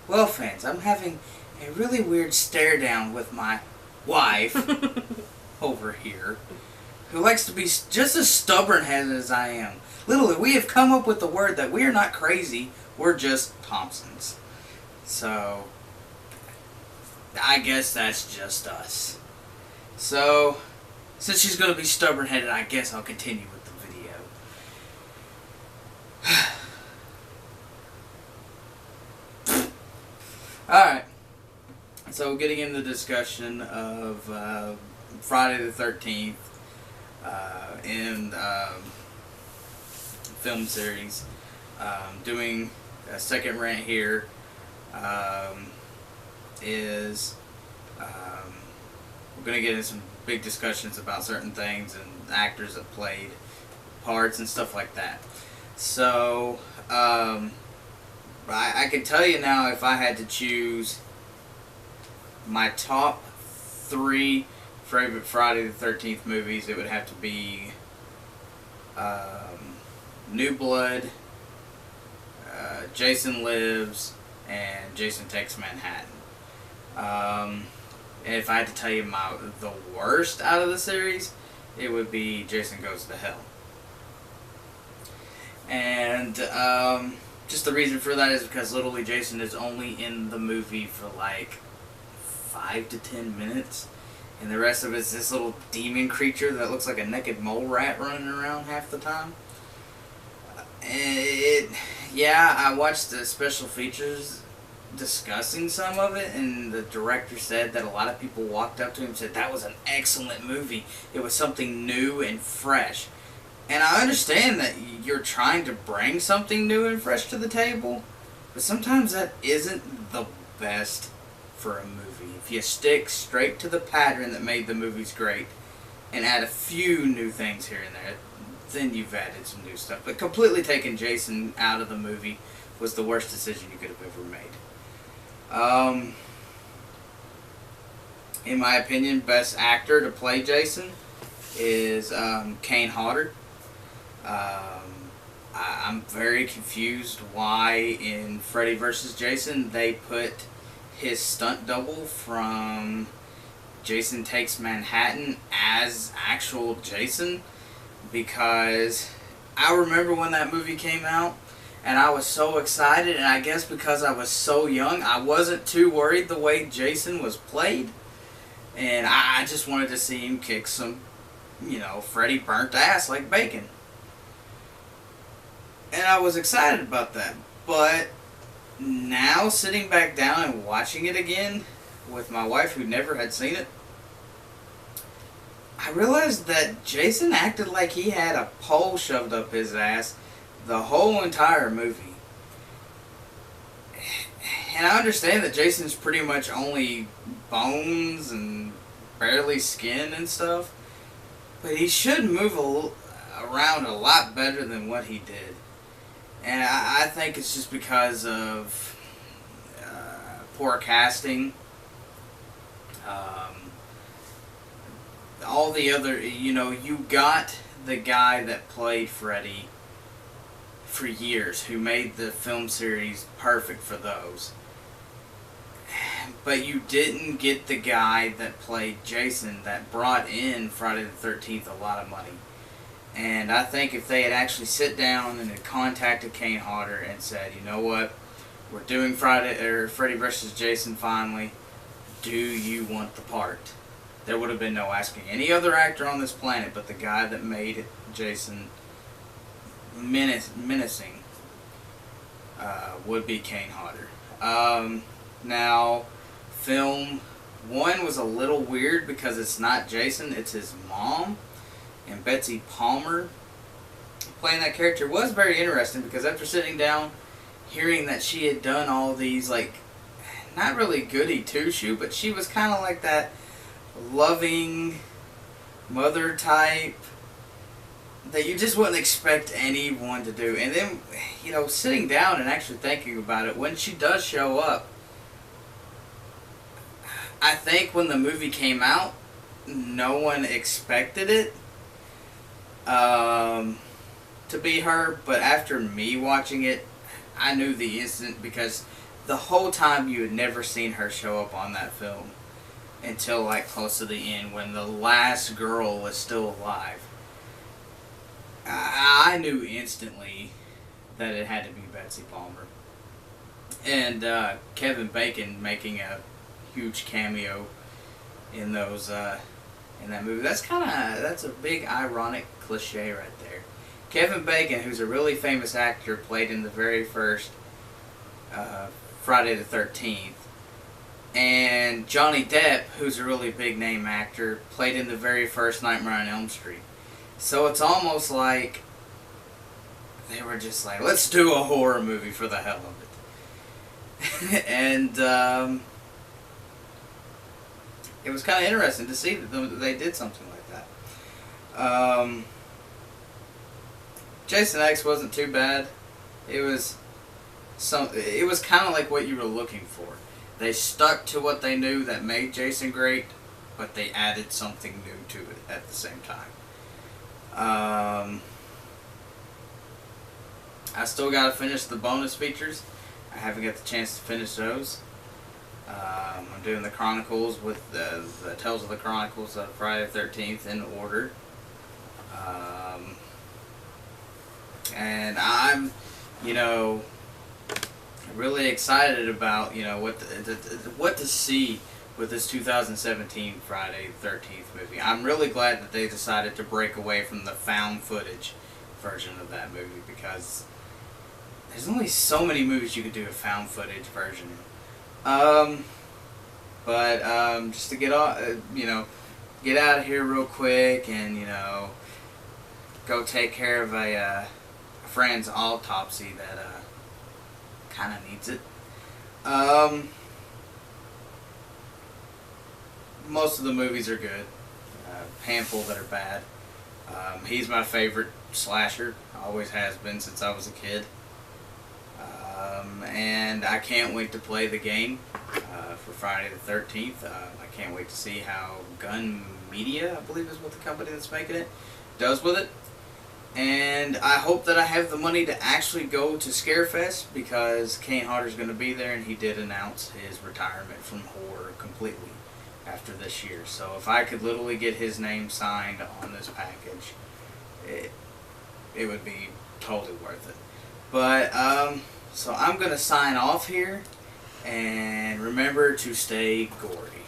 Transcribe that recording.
Well, fans, I'm having a really weird stare down with my wife over here, who likes to be just as stubborn-headed as I am. Literally, we have come up with the word that we are not crazy, we're just Thompsons. So, I guess that's just us. So, since she's going to be stubborn-headed, I guess I'll continue with the video. Alright, so getting into the discussion of Friday the 13th in film series. Doing a second rant here is we're going to get into some big discussions about certain things and actors that played parts and stuff like that. So, I can tell you now, if I had to choose my top 3 favorite Friday the 13th movies, it would have to be New Blood, Jason Lives, and Jason Takes Manhattan. And if I had to tell you the worst out of the series, it would be Jason Goes to Hell. And just the reason for that is because literally Jason is only in the movie for like 5 to 10 minutes. And the rest of it's this little demon creature that looks like a naked mole rat running around half the time. Yeah, I watched the special features discussing some of it, and the director said that a lot of people walked up to him and said that was an excellent movie. It was something new and fresh. And I understand that you're trying to bring something new and fresh to the table, but sometimes that isn't the best for a movie. If you stick straight to the pattern that made the movies great and add a few new things here and there, then you've added some new stuff. But completely taking Jason out of the movie was the worst decision you could have ever made. In my opinion, best actor to play Jason is Kane Hodder. I'm very confused why in Freddy vs. Jason they put his stunt double from Jason Takes Manhattan as actual Jason, because I remember when that movie came out and I was so excited, and I guess because I was so young I wasn't too worried the way Jason was played, and I just wanted to see him kick some, Freddy burnt ass like bacon. And I was excited about that. But now, sitting back down and watching it again with my wife who never had seen it, I realized that Jason acted like he had a pole shoved up his ass the whole entire movie. And I understand that Jason's pretty much only bones and barely skin and stuff, but he should move around a lot better than what he did. And I think it's just because of poor casting. All the other, you got the guy that played Freddy for years, who made the film series perfect for those. But you didn't get the guy that played Jason that brought in Friday the 13th a lot of money. And I think if they had actually sit down and had contacted Kane Hodder and said, you know what, we're doing Freddy vs. Jason finally, do you want the part? There would have been no asking any other actor on this planet, but the guy that made Jason menacing would be Kane Hodder. Now, film 1 was a little weird because it's not Jason, it's his mom. And Betsy Palmer playing that character was very interesting, because after sitting down, hearing that she had done all these, not really goody two-shoe, but she was kind of like that loving mother type that you just wouldn't expect anyone to do. And then, sitting down and actually thinking about it, when she does show up, I think when the movie came out, no one expected it to be her, but after me watching it, I knew the instant, because the whole time you had never seen her show up on that film until like close to the end when the last girl was still alive. I knew instantly that it had to be Betsy Palmer. And Kevin Bacon making a huge cameo in those in that movie. That's a big ironic cliche right there. Kevin Bacon, who's a really famous actor, played in the very first Friday the 13th. And Johnny Depp, who's a really big name actor, played in the very first Nightmare on Elm Street. So it's almost like they were just like, let's do a horror movie for the hell of it. And it was kind of interesting to see that they did something like that. Jason X wasn't too bad. It was kind of like what you were looking for. They stuck to what they knew that made Jason great, but they added something new to it at the same time. I still got to finish the bonus features. I haven't got the chance to finish those. I'm doing the Chronicles with the Tales of the Chronicles of Friday the 13th in order. And I'm, really excited about, what to see with this 2017 Friday the 13th movie. I'm really glad that they decided to break away from the found footage version of that movie, because there's only so many movies you could do a found footage version. Just to get off, get out of here real quick and, go take care of a friend's autopsy that kind of needs it. Most of the movies are good. Handful that are bad. He's my favorite slasher. Always has been since I was a kid. And I can't wait to play the game for Friday the 13th. I can't wait to see how Gun Media, I believe is what the company that's making it, does with it. And I hope that I have the money to actually go to Scarefest, because Kane Hodder's going to be there, and he did announce his retirement from horror completely after this year. So if I could literally get his name signed on this package, it would be totally worth it. But, so I'm going to sign off here, and remember to stay gory.